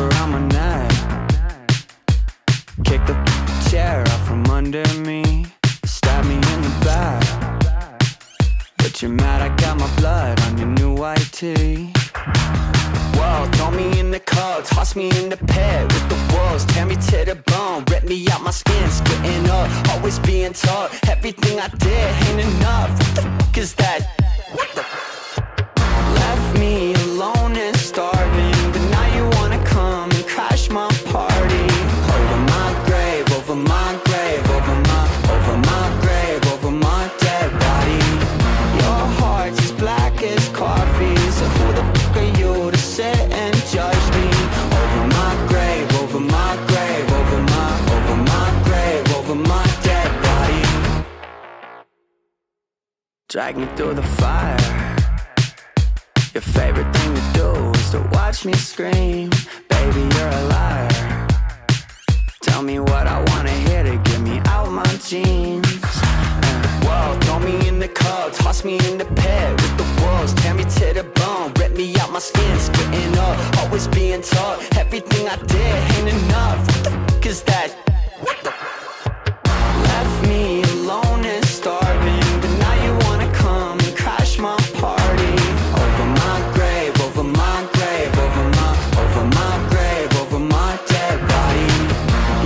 around my neck. Kick the chair out from under me. Stab me in the back. But you're mad I got my blood on your new white tee. Whoa, throw me in the cold, toss me in the pit with the wolves, tear me to the bone, rip me out my skin, splitting up, always being told everything I did ain't enough. What the fuck is that? What the? Left me alone and starving, but now you wanna come and crash my party. Over my grave, over my grave, over my grave, over my dead body. Your heart's as black as coffee, so who the fuck are you to sit and judge me? Over my grave, over my grave, over my grave, over my dead body. Drag me through the fire. Your favorite thing to do is to watch me scream. Baby, you're a liar. Tell me what I wanna hear to get me out my jeans. Whoa, throw me in the cold, toss me in the pit with the wolves, tear me to the bone, rip me out my skin, splitting up, always being told everything I did ain't enough. What the fuck is that? What the? Left me alone and starving, but now you wanna come and crash my party. Over my grave, over my grave, over my grave, over my dead body.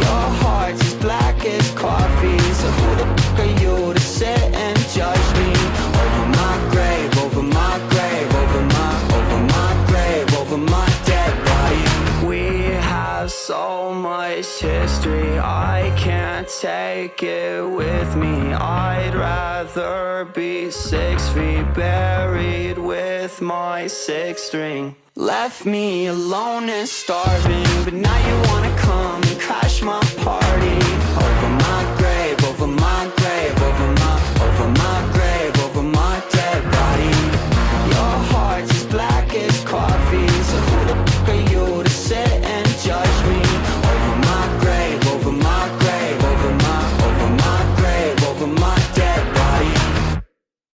Your heart's as black as coffee, so who the fuck are you to sit and judge me? Over my grave, over my grave, over my grave, over my dead body. We have so much history, I can't take it with me. I'd rather be 6 feet buried with my 6 string. Left me alone and starving, but now you wanna